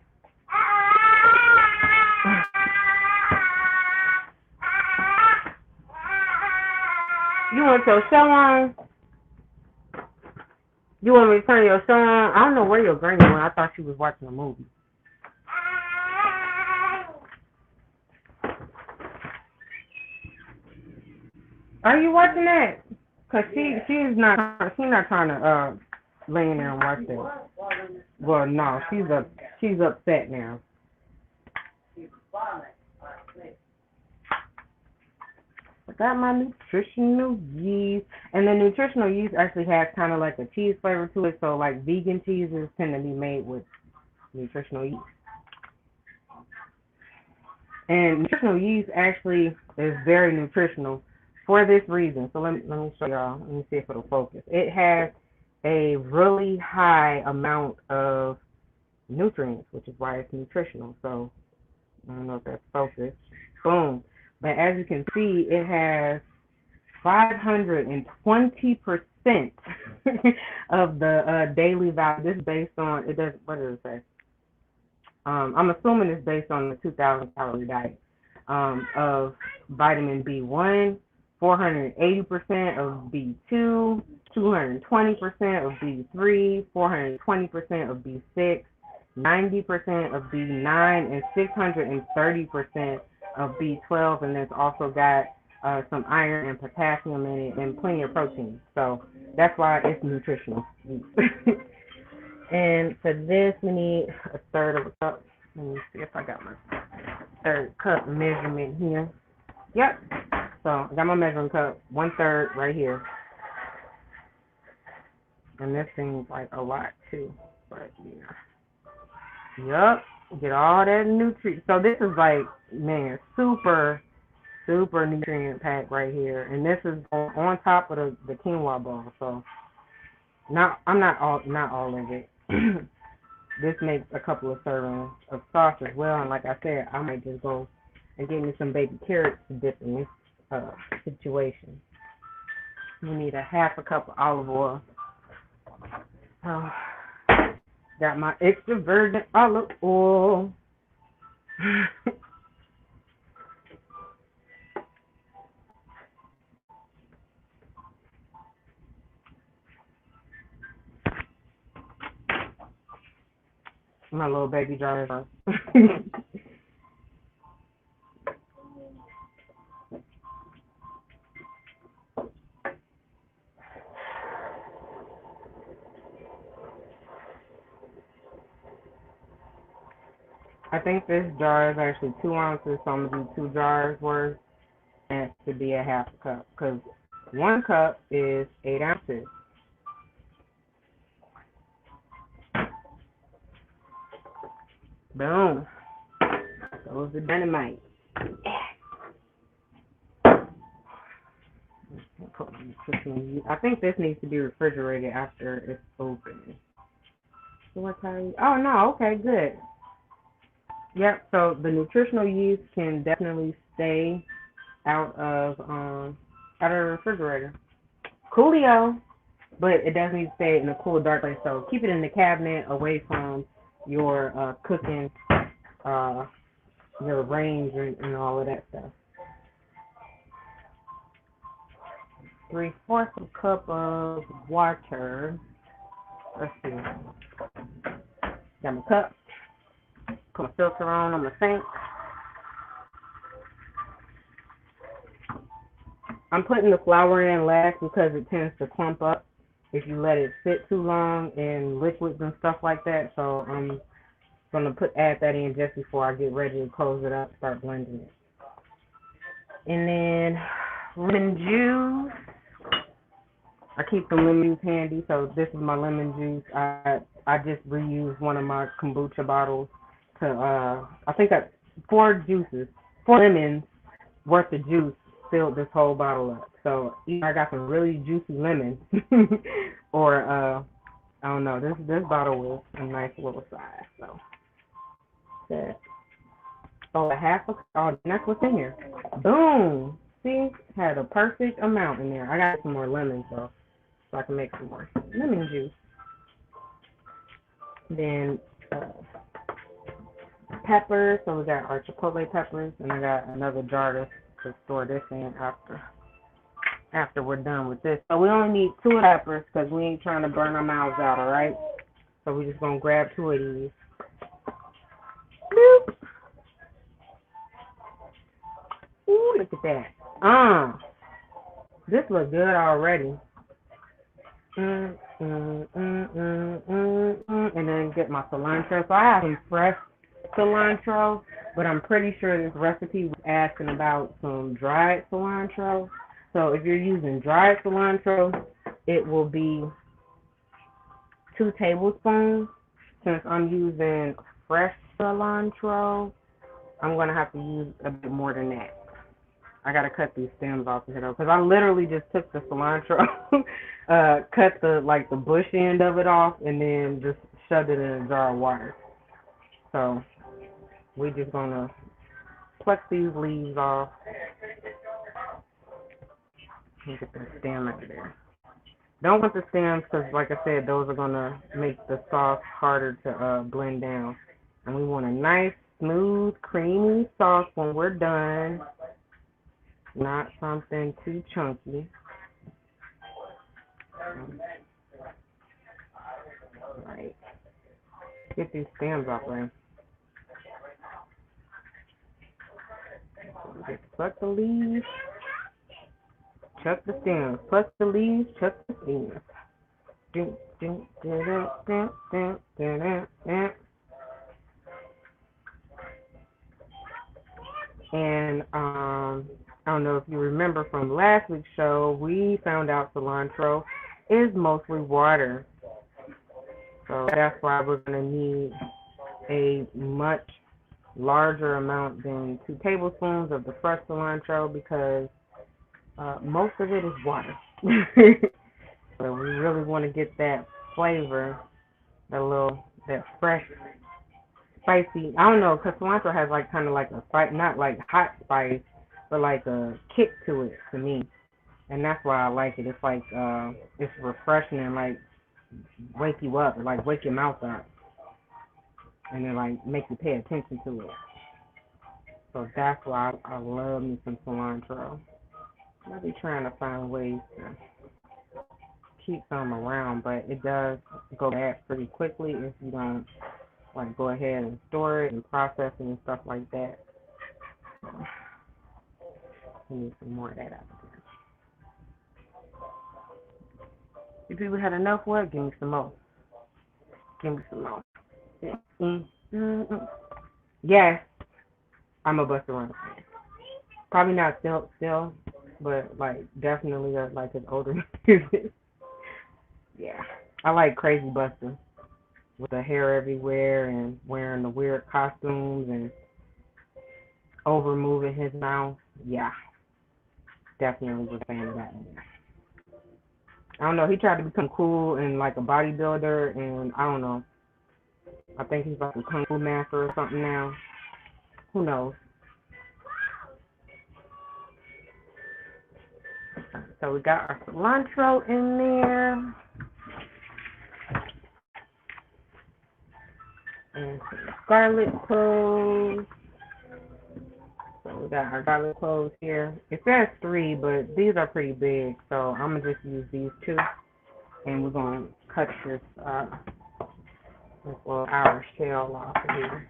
You want your show on? You want me to turn your show on? I don't know where your granny went. I thought she was watching a movie. Are you watching that? Cause she's not trying to lay in there and watch that. Well, no, she's upset now. I got my nutritional yeast, and the nutritional yeast actually has kind of like a cheese flavor to it. So like vegan cheeses tend to be made with nutritional yeast. And nutritional yeast actually is very nutritional for this reason. So let me show y'all. Let me see if it'll focus. It has a really high amount of nutrients, which is why it's nutritional. So I don't know if that's focused. Boom. But as you can see, it has 520% of the daily value. This is based on, it does, what does it say? I'm assuming it's based on the 2,000 calorie diet of vitamin B1, 480% of B2, 220% of B3, 420% of B6, 90% of B9, and 630% of B12, and it's also got some iron and potassium in it and plenty of protein. So that's why it's nutritional. And for this, we need a third of a cup. Let me see if I got my third cup measurement here. Yep. So I got my measuring cup, 1/3 right here. And this seems like a lot too. But yeah. Yep. Get all that nutrient. So this is like, man, super nutrient pack right here. And this is on top of the quinoa bowl. So I'm not all of it. This makes a couple of servings of sauce as well. And like I said, I might just go and get me some baby carrots to dip in this situation. We need a half a cup of olive oil. Got my extra virgin olive oil. My little baby jar. I think this jar is actually 2 ounces, so I'm going to do 2 jars worth, and it should be a half a cup, because 1 cup is 8 ounces. Boom. Goes the dynamite. I think this needs to be refrigerated after it's open. Oh, no, okay, good. Yep, so the nutritional yeast can definitely stay out of the refrigerator. Coolio, but it does need to stay in a cool, dark place. So keep it in the cabinet away from your cooking, your range and all of that stuff. 3/4 cup of water. Let's see. Got my cup. Put my filter on the sink. I'm putting the flour in last because it tends to clump up if you let it sit too long in liquids and stuff like that. So I'm gonna add that in just before I get ready to close it up, start blending it. And then lemon juice. I keep the lemon juice handy, so this is my lemon juice. I just reused one of my kombucha bottles to I think that 4 lemons worth of juice filled this whole bottle up. So either I got some really juicy lemons, or I don't know. This bottle was a nice little size. So that. Oh, that's what's in here. Boom. See, had a perfect amount in there. I got some more lemons though, so I can make some more lemon juice. Then peppers. So we got our chipotle peppers, and I got another jar to store this in after we're done with this. So we only need 2 peppers because we ain't trying to burn our mouths out, all right? So we're just going to grab 2 of these. Bloop. Ooh, look at that. This looks good already. And then get my cilantro. So I have some fresh cilantro, but I'm pretty sure this recipe was asking about some dried cilantro. So if you're using dried cilantro, it will be 2 tablespoons. Since I'm using fresh cilantro, I'm going to have to use a bit more than that. I got to cut these stems off of here though, because I literally just took the cilantro, cut the bush end of it off, and then just shoved it in a jar of water. So we're just going to pluck these leaves off. Get the stem out of there. Don't want the stems because, like I said, those are going to make the sauce harder to blend down. And we want a nice, smooth, creamy sauce when we're done. Not something too chunky. Right. Get these stems off there. Just pluck the leaves. Chuck the stems. Pluck the leaves. Chuck the stems. And I don't know if you remember from last week's show, we found out cilantro is mostly water. So that's why we're going to need a much larger amount than 2 tablespoons of the fresh cilantro, because most of it is water. So we really want to get that flavor, that fresh, spicy. I don't know, because cilantro has kind of like a spice, not like hot spice, but like a kick to it to me, and that's why I like it. It's like it's refreshing and like wake you up, or like wake your mouth up, and then like make you pay attention to it. So that's why I love me some cilantro. I'll be trying to find ways to keep some around, but it does go bad pretty quickly if you don't go ahead and store it and process it and stuff like that. So, we need some more of that out there. If people had enough work, give me some more. Give me some more. Yes, I'm a Busta Rhymes fan. Probably not still, but definitely his older music. Yeah, I like Crazy Busta with the hair everywhere and wearing the weird costumes and over moving his mouth. Yeah, definitely was a fan of that one. I don't know, he tried to become cool and a bodybuilder, and I don't know. I think he's like a kung fu master or something now. Who knows? So we got our cilantro in there. And some garlic cloves. So we got our garlic cloves here. It says 3, but these are pretty big, so I'm going to just use these 2. And we're going to cut this little outer shell off of here.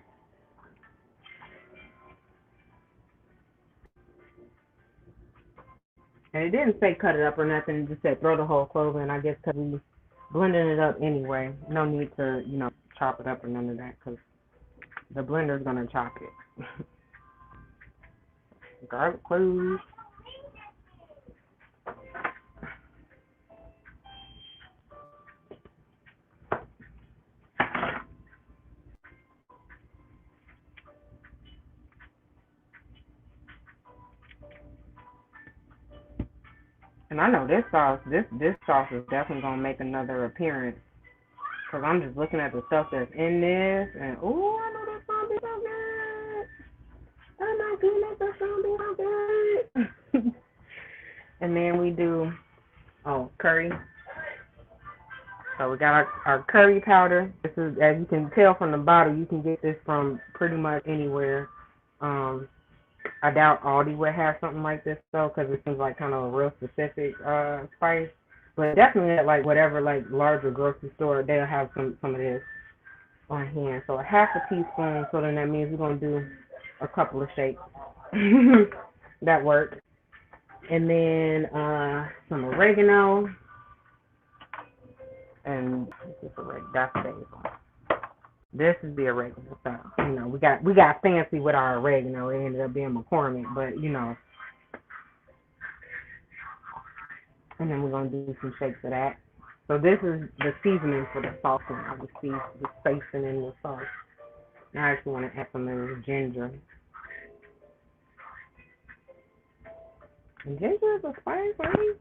And it didn't say cut it up or nothing. It just said throw the whole clove in. I guess because we blending it up anyway. No need to, chop it up or none of that because the blender's going to chop it. Garlic cloves. And I know this sauce is definitely going to make another appearance. Because I'm just looking at the stuff that's in this. And, ooh, I know that's going to be so good. Oh, my goodness, that's going to be so good. And then we do, curry. So we got our curry powder. This is, as you can tell from the bottle, you can get this from pretty much anywhere. I doubt Aldi would have something like this though, because it seems like kind of a real specific spice. But definitely at like whatever like larger grocery store, they'll have some of this on hand. So a half a teaspoon. So then that means we're gonna do a couple of shakes. That works. And then some oregano. And that's basil. This is the oregano. So, we got fancy with our oregano. It ended up being McCormick, but And then we're gonna do some shakes of that. So this is the seasoning for the sauce now. The spacing in the sauce. Now I actually want to add some of this ginger. And ginger is a spice, right?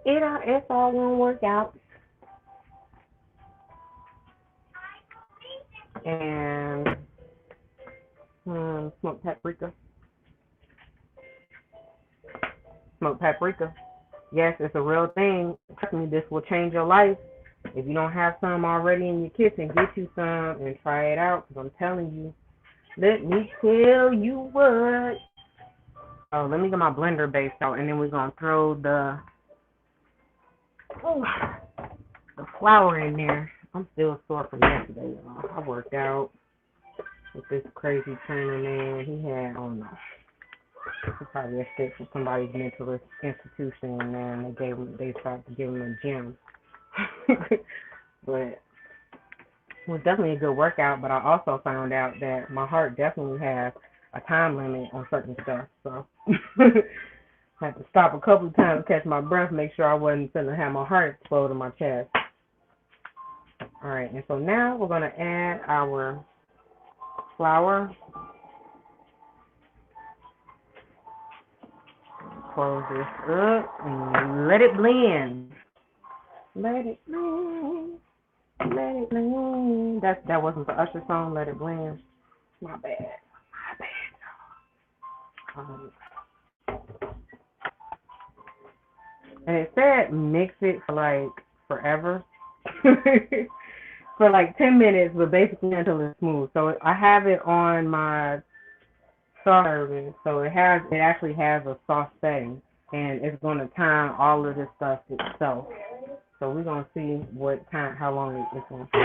It's all gonna work out. And smoked paprika. Smoked paprika. Yes, it's a real thing. Trust me, this will change your life. If you don't have some already in your kitchen, get you some and try it out. Because I'm telling you, let me tell you what. Oh, let me get my blender base out, and then we're gonna throw the flour in there. I'm still sore from yesterday, y'all. I worked out with this crazy trainer, man. He had, it's probably a stick from somebody's mental institution, and then they tried to give him a gym. But it was definitely a good workout, but I also found out that my heart definitely has a time limit on certain stuff, so I had to stop a couple of times to catch my breath, make sure I wasn't going to have my heart explode in my chest. All right, and so now we're going to add our flour. Close this up and let it blend. Let it blend. Let it blend. That wasn't the Usher song, Let It Blend. My bad. And it said mix it for like forever. For like 10 minutes, but basically until it's smooth. So I have it on my sauce serving, so it actually has a sauce setting, and it's going to time all of this stuff itself. So we're going to see how long it's going to take.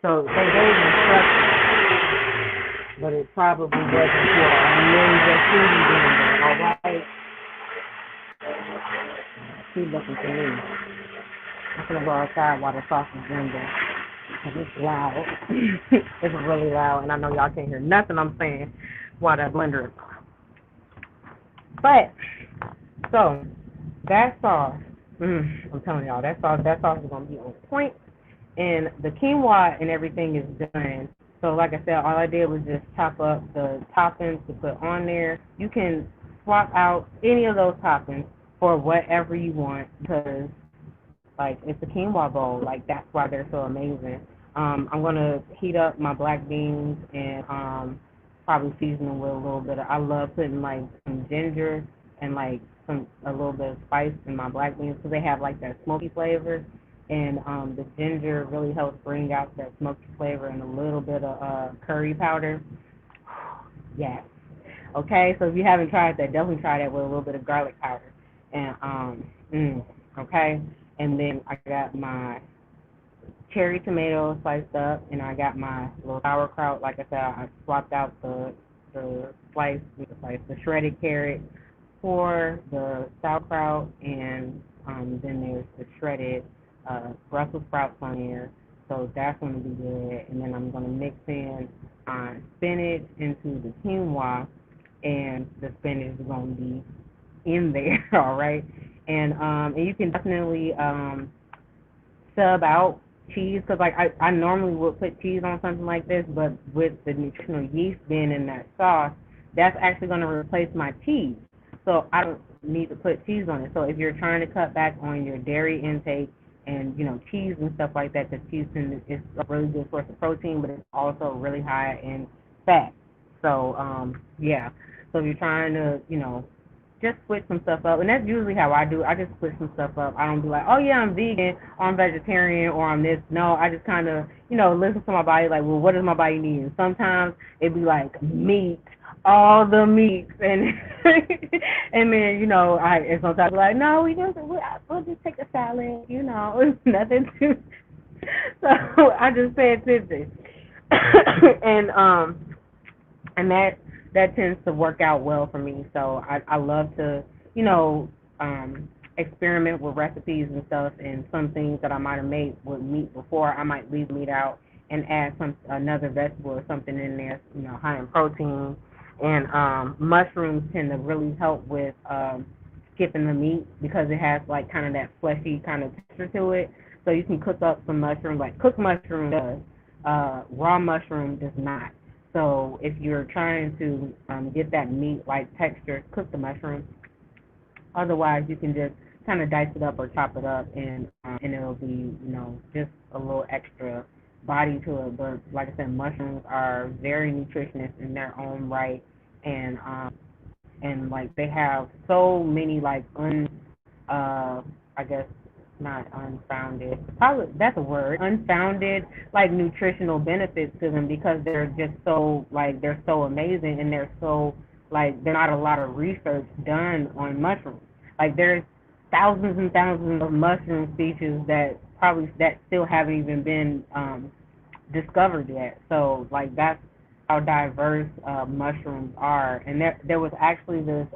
So they gave instructions, but it probably wasn't for a ninja foodie blender, all right? She's looking for me. I'm going to go outside while the sauce is blending. It's loud. It's really loud, and I know y'all can't hear nothing I'm saying while that blender is on. But, so, that sauce, I'm telling y'all, that sauce is going to be on point. And the quinoa and everything is done. So, like I said, all I did was just chop up the toppings to put on there. You can swap out any of those toppings for whatever you want, because like it's a quinoa bowl. Like that's why they're so amazing. I'm gonna heat up my black beans and probably season them with a little bit of. I love putting like some ginger and like a little bit of spice in my black beans because they have like that smoky flavor, and the ginger really helps bring out that smoky flavor, and a little bit of curry powder. Yes. Okay, so if you haven't tried that, definitely try that with a little bit of garlic powder. And okay, and then I got my cherry tomatoes sliced up, and I got my little sauerkraut. Like I said, I swapped out the the shredded carrot, for the sauerkraut, and then there's the shredded Brussels sprouts on there. So that's going to be good. And then I'm going to mix in spinach into the quinoa, and the spinach is going to be in there, all right? And you can definitely sub out cheese, because like I normally would put cheese on something like this, but with the nutritional yeast being in that sauce, that's actually going to replace my cheese. So I don't need to put cheese on it. So if you're trying to cut back on your dairy intake and, cheese and stuff like that, because cheese is a really good source of protein, but it's also really high in fat. So, yeah. So if you're trying to, just switch some stuff up, and that's usually how I do. I just switch some stuff up. I don't be like, oh yeah, I'm vegan, or I'm vegetarian, or I'm this. No, I just kind of, listen to my body, like, well, what does my body need? And sometimes it'd be like meat, all the meats, and and then and sometimes I'd be like, no, we'll just take a salad, it's nothing to. So I just pay attention, and that tends to work out well for me. So I love to, experiment with recipes and stuff, and some things that I might have made with meat before, I might leave meat out and add another vegetable or something in there, high in protein. And mushrooms tend to really help with skipping the meat, because it has like kind of that fleshy kind of texture to it. So you can cook up some mushrooms, like cooked mushroom does, raw mushroom does not. So if you're trying to get that meat-like texture, cook the mushroom. Otherwise, you can just kind of dice it up or chop it up, and it'll be, just a little extra body to it. But like I said, mushrooms are very nutritious in their own right, and like they have so many like I guess not unfounded, probably that's a word, unfounded like nutritional benefits to them, because they're just so like they're so amazing, and they're so like there's not a lot of research done on mushrooms. Like there's thousands and thousands of mushroom species that still haven't even been discovered yet. So like that's how diverse mushrooms are. And there was actually this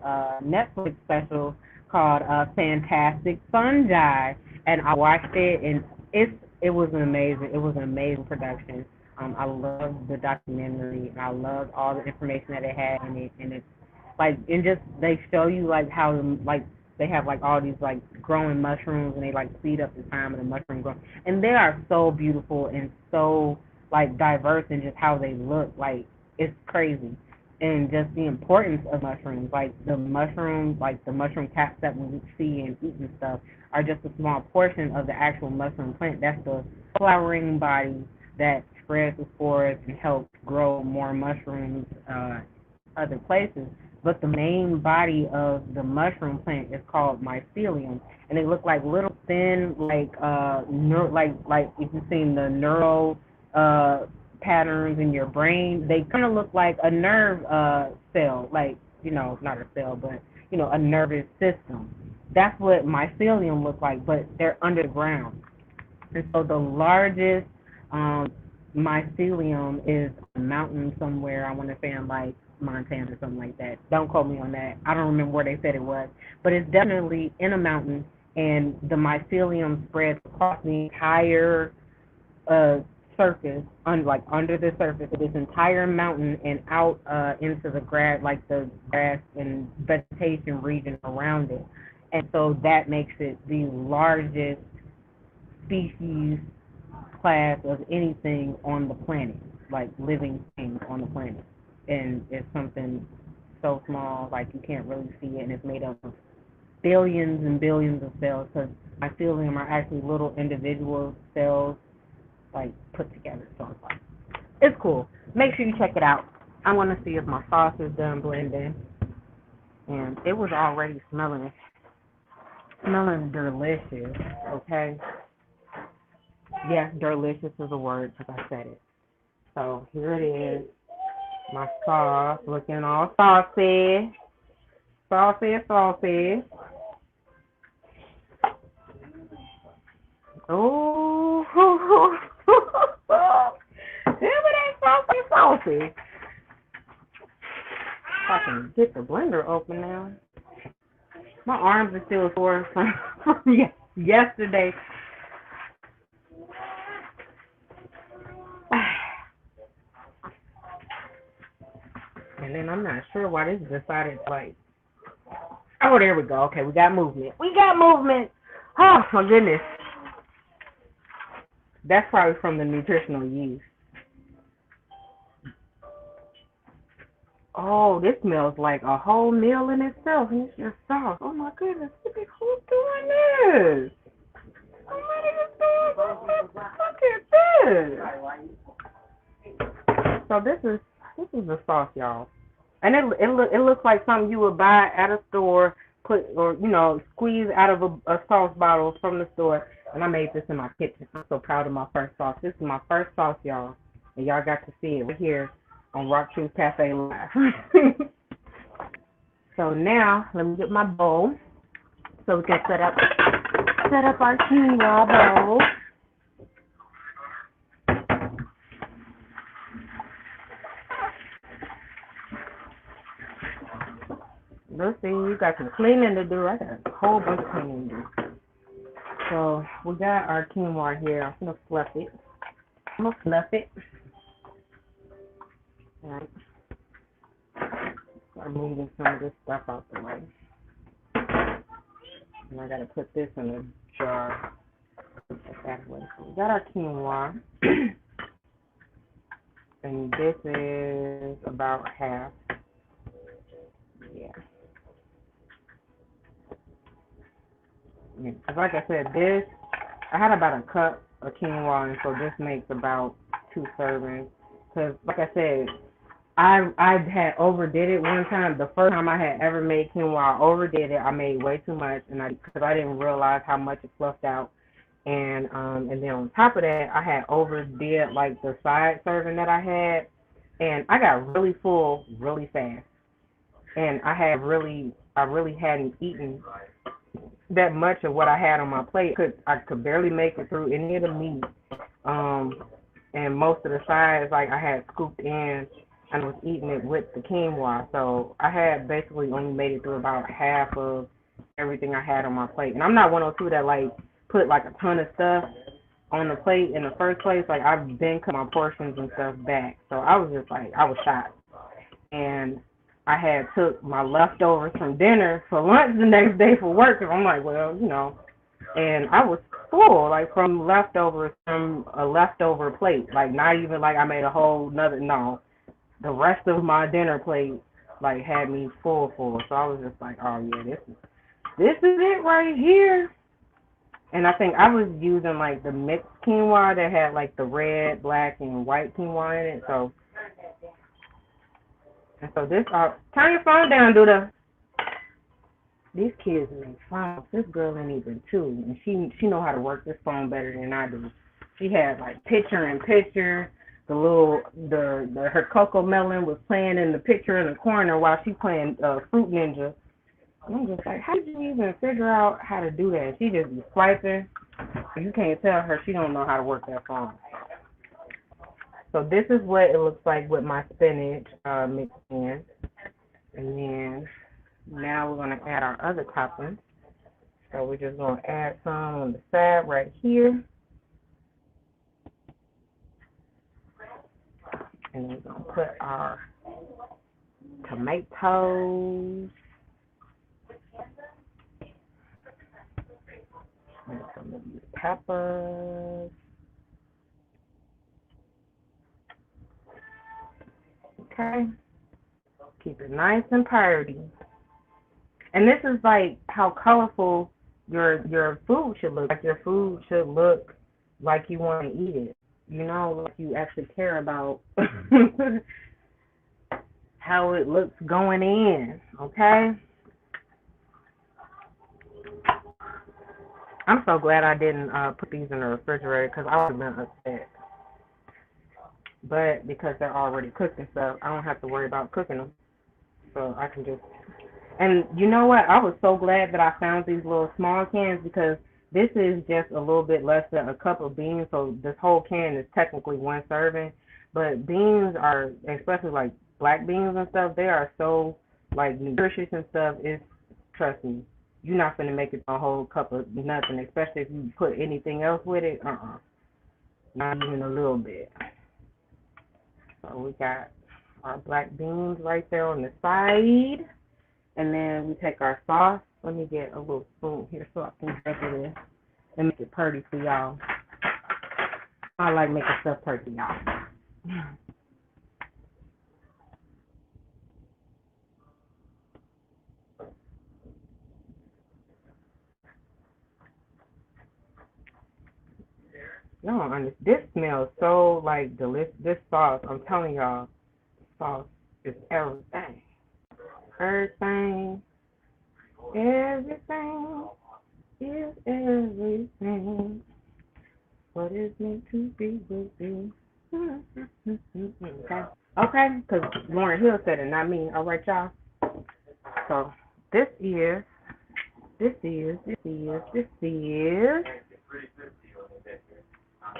Netflix special called Fantastic Fungi, and I watched it, and it was an amazing production. I loved the documentary, and I loved all the information that it had in it, and it's like, and just they show you like how like they have like all these like growing mushrooms, and they like speed up the time of the mushroom growth, and they are so beautiful and so like diverse in just how they look. Like it's crazy. And just the importance of mushrooms, like the mushroom caps that we see and eat and stuff, are just a small portion of the actual mushroom plant. That's the flowering body that spreads the spores and helps grow more mushrooms other places. But the main body of the mushroom plant is called mycelium, and they look like little thin, like like if you've seen the neural patterns in your brain, they kind of look like a nerve cell, like, not a cell, but, a nervous system. That's what mycelium looks like, but they're underground. And so the largest mycelium is a mountain somewhere, I want to say in like Montana or something like that. Don't quote me on that. I don't remember where they said it was, but it's definitely in a mountain, and the mycelium spreads across the entire surface, under the surface of this entire mountain, and out into the grass, like the grass and vegetation region around it. And so that makes it the largest species class of anything on the planet, like living things on the planet. And it's something so small, like you can't really see it, and it's made up of billions and billions of cells, because mycelium are actually little individual cells like put together. So it's cool. Make sure you check it out. I want to see if my sauce is done blending, and it was already smelling delicious. Okay, yeah, delicious is a word, because I said it. So here it is, my sauce, looking all saucy. Oh, damn, it ain't saucy. If I can get the blender open now. My arms are still sore from yesterday. And then I'm not sure why this decided like, oh, there we go. Okay, we got movement. We got movement. Oh, my goodness. That's probably from the nutritional yeast. Oh, this smells like a whole meal in itself. And it's just sauce. Oh, my goodness. Who's doing this? Somebody is doing this. Look at this. So this is the sauce, y'all. And it looks like something you would buy at a store, squeeze out of a sauce bottle from the store. And I made this in my kitchen. I'm so proud of my first sauce. This is my first sauce, y'all. And y'all got to see it right here on RockTruth Cafe Live. So now, let me get my bowl so we can set up our quinoa bowl. Let's see, you got some cleaning to do. I got a whole bunch of cleaning to do. So we got our quinoa here. I'm gonna fluff it. All right. Start moving some of this stuff out the way. And I gotta put this in a jar. That way. So we got our quinoa. And this is about half. Yeah. Like I said, I had about a cup of quinoa, and so this makes about 2 servings. Because, like I said, I had overdid it one time. The first time I had ever made quinoa, I overdid it. I made way too much, and because I didn't realize how much it fluffed out. And then on top of that, I had overdid like the side serving that I had, and I got really full really fast. And I really hadn't eaten that much of what I had on my plate. I could barely make it through any of the meat. And most of the sides, like, I had scooped in and was eating it with the quinoa. So I had basically only made it through about half of everything I had on my plate. And I'm not one of those people that, like, put, like, a ton of stuff on the plate in the first place. Like, I've been cut my portions and stuff back. So I was just, like, I was shocked. And I had took my leftovers from dinner for lunch the next day for work. And I'm like, well, and I was full, like, from leftovers from a leftover plate. Like, not even like I made a whole nother, no. The rest of my dinner plate, like, had me full. So I was just like, oh, yeah, this is it right here. And I think I was using, like, the mixed quinoa that had, like, the red, black, and white quinoa in it. So this, turn your phone down, Duda. These kids make fun. This girl ain't even 2, and she know how to work this phone better than I do. She had like picture in picture. Her Cocoa Melon was playing in the picture in the corner while she playing Fruit Ninja. And I'm just like, how did you even figure out how to do that? She just be swiping. You can't tell her she don't know how to work that phone. So this is what it looks like with my spinach mixed in. And then now we're going to add our other toppings. So we're just going to add some on the side right here. And we're going to put our tomatoes. And some of these peppers. Okay. Keep it nice and pretty. And this is like how colorful your food should look. Like your food should look like you want to eat it. Like you actually care about how it looks going in. Okay? I'm so glad I didn't put these in the refrigerator because I would have been upset. But because they're already cooked and stuff, I don't have to worry about cooking them. So I can just, and you know what? I was so glad that I found these little small cans because this is just a little bit less than a cup of beans. So this whole can is technically 1 serving. But beans are, especially like black beans and stuff, they are so like nutritious and stuff, it's, trust me, you're not gonna make it a whole cup of nothing, especially if you put anything else with it. Not even a little bit. So we got our black beans right there on the side, and then we take our sauce. Let me get a little spoon here so I can dress it in and make it pretty for y'all. I like making stuff pretty, y'all. Y'all don't understand. This smells so like delicious. This sauce, I'm telling y'all, sauce is everything. Everything, everything is everything. What is meant to be will be. Okay. Okay, because Lauren Hill said it, not me. All right, y'all. So this is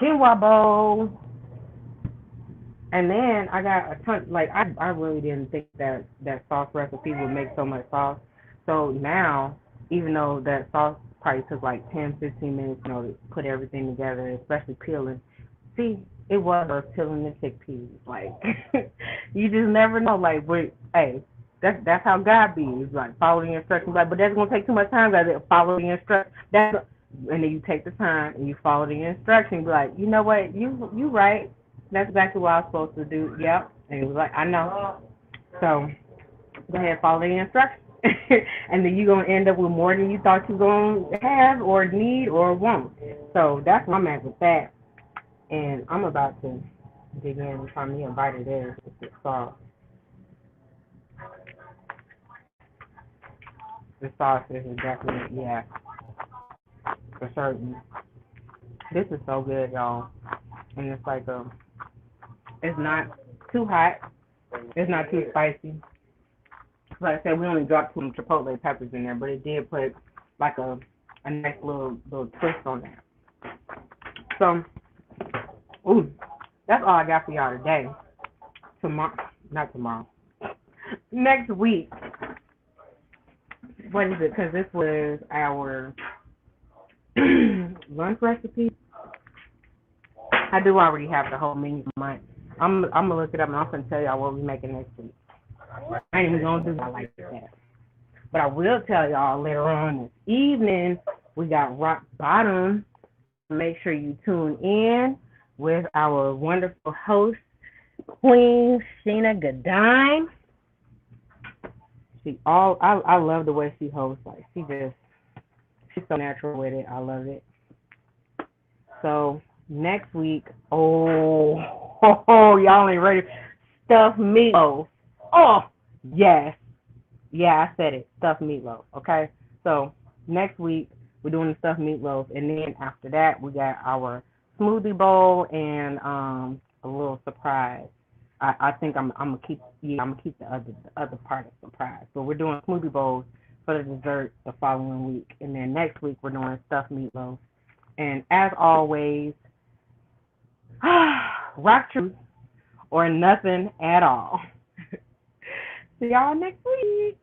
Quinoa Bowl. And then I got a ton, like, I really didn't think that sauce recipe would make so much sauce. So now, even though that sauce probably took like 10, 15 minutes, to put everything together, especially peeling. See, it was worth peeling the chickpeas. Like, you just never know. Like, hey, that's how God be. It's like, follow the instructions. Like, but that's going to take too much time. Guys, follow the instructions. And then you take the time and you follow the instructions. Be like, you know what? You right. That's exactly what I was supposed to do. Yep. And he was like, I know. So go ahead, follow the instructions. And then you're going to end up with more than you thought you were going to have or need or want. So that's where I'm at with that. And I'm about to dig in and find me invited there with the sauce. The sauce is definitely, yeah, for certain. This is so good, y'all. And it's like, it's not too hot. It's not too spicy. Like I said, we only dropped some chipotle peppers in there, but it did put like a nice little twist on that. So, ooh, that's all I got for y'all today. Not tomorrow. Next week. What is it? Because this was our lunch recipe. I do already have the whole menu for mine. I'm gonna look it up and I'm gonna tell y'all what we're making next week. I ain't even gonna do that like that. But I will tell y'all later on this evening we got rock bottom. Make sure you tune in with our wonderful host, Queen Sheena Godine. I love the way she hosts. Like she's so natural with it. I love it. So next week, y'all ain't ready. Stuffed meatloaf. Oh, yes. Yeah, I said it. Stuffed meatloaf. Okay. So next week we're doing the stuffed meatloaf, and then after that we got our smoothie bowl and a little surprise. I think I'm gonna keep the other part of surprise. So we're doing smoothie bowls for the dessert the following week, and then next week we're doing stuffed meatloaf. And as always, RockTruth or nothing at all. See y'all next week.